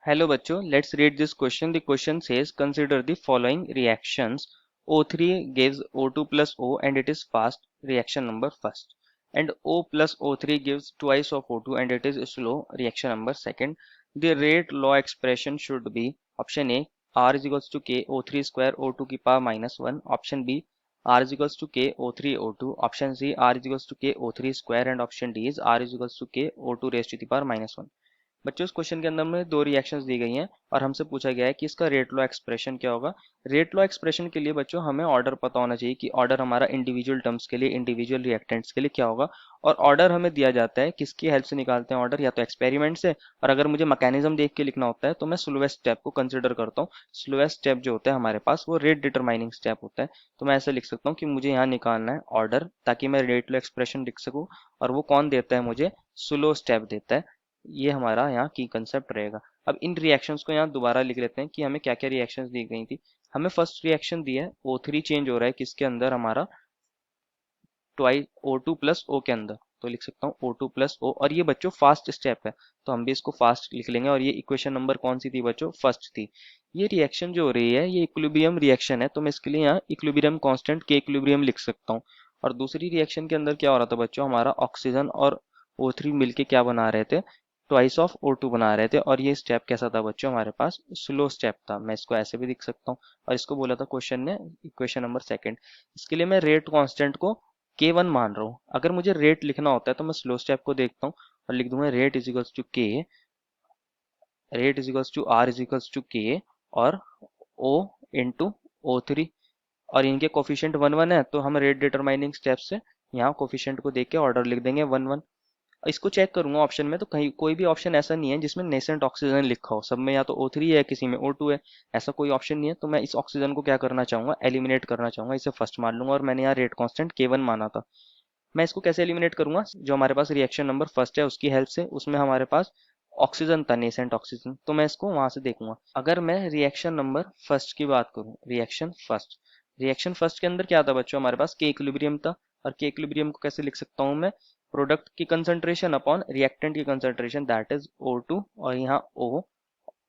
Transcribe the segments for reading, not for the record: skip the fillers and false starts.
Hello बच्चों, let's read this question. The question says consider the following reactions. O3 gives O2 plus O and it is fast, reaction number first. And O plus O3 gives twice of O2 and it is slow, reaction number second. The rate law expression should be option A, R is equals to K O3 square O2 की power minus 1. Option B, R is equals to K O3 O2. Option C, R is equals to K O3 square. And option D is R is equals to K O2 raised to the power minus 1. बच्चों इस question के अंदर में दो reactions दी गई हैं और हमसे पूछा गया है कि इसका रेट लॉ एक्सप्रेशन क्या होगा। रेट लॉ एक्सप्रेशन के लिए बच्चों हमें ऑर्डर पता होना चाहिए कि ऑर्डर हमारा इंडिविजुअल टर्म्स के लिए इंडिविजुअल रिएक्टेंट्स के लिए क्या होगा। और ऑर्डर हमें दिया जाता है किसकी हेल्प से निकालते हैं ऑर्डर, या तो एक्सपेरिमेंट से, और अगर मुझे मैकेनिज्म देख के लिखना होता है तो मैं स्लोएस्ट स्टेप को कंसिडर करता हूँ। स्लोएस्ट स्टेप जो होता है हमारे पास वो रेट डिटरमाइनिंग स्टेप होता है। तो मैं ऐसे लिख सकता हूँ कि मुझे यहाँ निकालना है ऑर्डर ताकि मैं रेट लॉ एक्सप्रेशन लिख सकूँ, और वो कौन देता है मुझे, स्लो स्टेप देता है। ये हमारा यहाँ की कंसेप्ट रहेगा। अब इन रिएक्शंस को यहाँ दोबारा लिख लेते हैं कि हमें क्या क्या रिएक्शंस दी गई थी। हमें फर्स्ट रिएक्शन दी है O3 चेंज हो रहा है किसके अंदर, हमारा ट्वाइस O2 प्लस O के अंदर। तो लिख सकता हूँ O2 प्लस O, और ये बच्चों फास्ट स्टेप है तो हम भी इसको फास्ट लिख लेंगे। और ये इक्वेशन नंबर कौन सी थी बच्चों, फर्स्ट थी। ये रिएक्शन जो हो रही है ये इक्विलिब्रियम रिएक्शन है तो मैं इसके लिए यहाँ इक्विलिब्रियम कांस्टेंट के इक्विलिब्रियम लिख सकता हूँ। और दूसरी रिएक्शन के अंदर क्या हो रहा था बच्चों, हमारा ऑक्सीजन और O3 मिलके क्या बना रहे थे, ट्वाइस ऑफ O2 बना रहे थे। और ये स्टेप कैसा था बच्चों, हमारे पास स्लो स्टेप था। मैं इसको ऐसे भी लिख सकता हूँ, और इसको बोला था क्वेश्चन ने इक्वेशन नंबर सेकंड। इसके लिए मैं रेट कांस्टेंट को K1 मान रहा हूँ। अगर मुझे रेट लिखना होता है तो मैं स्लो स्टेप को देखता हूँ और लिख दूंगा rate is equals to K, rate is equals to R is equals to K और ओ इंटू O3। और इनके कोफिशिएंट 1 1 है तो हम रेट डिटरमाइनिंग स्टेप से यहाँ कोफिशिएंट को देख के ऑर्डर लिख देंगे 1 1। इसको चेक करूंगा ऑप्शन में तो कहीं कोई भी ऑप्शन ऐसा नहीं है जिसमें नेसेंट ऑक्सीजन लिखा हो, सब में या तो O3 है किसी में O2 है, ऐसा कोई ऑप्शन नहीं है। तो मैं इस ऑक्सीजन को क्या करना चाहूंगा, एलिमिनेट करना चाहूंगा, इसे फर्स्ट मान लूंगा। और मैंने यहाँ रेट कांस्टेंट K1 माना था। मैं इसको कैसे एलिमिनेट करूंगा, जो हमारे पास रिएक्शन नंबर फर्स्ट है उसकी हेल्प से। उसमें हमारे पास ऑक्सीजन था, नेसेंट ऑक्सीजन, तो मैं इसको वहां से देखूंगा। अगर मैं रिएक्शन नंबर फर्स्ट की बात करूं, रिएक्शन फर्स्ट के अंदर क्या था बच्चों, हमारे पास के इक्विलिब्रियम था। और के इक्विलिब्रियम को कैसे लिख सकता हूँ मैं, प्रोडक्ट की कंसंट्रेशन अपॉन रिएक्टेंट की कंसंट्रेशन, दैट इज O2, और यहाँ O,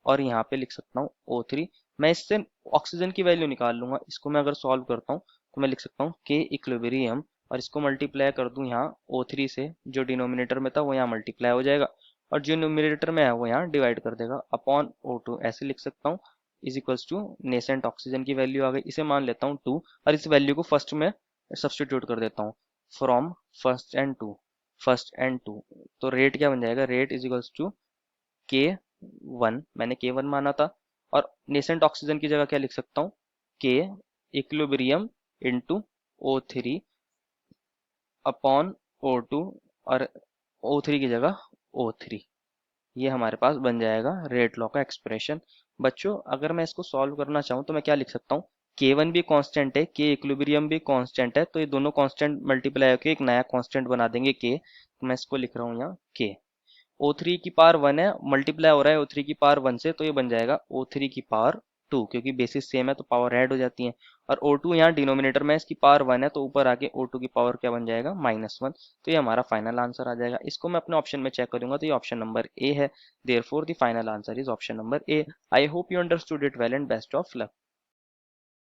और यहाँ पे लिख सकता हूँ O3। मैं इससे ऑक्सीजन की वैल्यू निकाल लूंगा। इसको मैं अगर सॉल्व करता हूँ तो मैं लिख सकता हूँ के इक्विलिब्रियम, और इसको मल्टीप्लाई कर दूं यहाँ O3 से, जो डिनोमिनेटर में था वो यहाँ मल्टीप्लाई हो जाएगा, और जो न्यूमिनेटर में है वो यहाँ डिवाइड कर देगा अपॉन O2। ऐसे लिख सकता हूँ is equals to nascent oxygen की वैल्यू आ गई, इसे मान लेता हूँ 2, और इस वैल्यू को फर्स्ट में सब्सटीट्यूट कर देता हूँ फ्रॉम फर्स्ट एंड टू। तो रेट क्या बन जाएगा, rate is equals to K1, मैंने K1 माना था। और नेसेंट ऑक्सीजन की जगह क्या लिख सकता हूँ, के equilibrium into O3 upon O2, और O3 की जगह O3। ये हमारे पास बन जाएगा रेट लॉ का एक्सप्रेशन। बच्चों अगर मैं इसको सॉल्व करना चाहूँ तो मैं क्या लिख सकता हूँ, K1 भी कांस्टेंट है, के इक्विलिब्रियम भी कांस्टेंट है, तो ये दोनों कांस्टेंट मल्टीप्लाई होकर एक नया कांस्टेंट बना देंगे K। तो मैं इसको लिख रहा हूँ यहाँ K। O3 की पावर 1 है, मल्टीप्लाई हो रहा है O3 की पावर 1 से, तो ये बन जाएगा O3 की पावर 2, क्योंकि बेसिस सेम है तो पावर ऐड हो जाती है। और O2 यहाँ डिनोमिनेटर में, इसकी पावर 1 है तो ऊपर आके O2 की पावर क्या बन जाएगा, -1। तो ये हमारा फाइनल आंसर आ जाएगा। इसको मैं अपने ऑप्शन में चेक करूंगा तो ये ऑप्शन नंबर ए है। Therefore the final answer is option number A. I hope you understood it well and best of luck.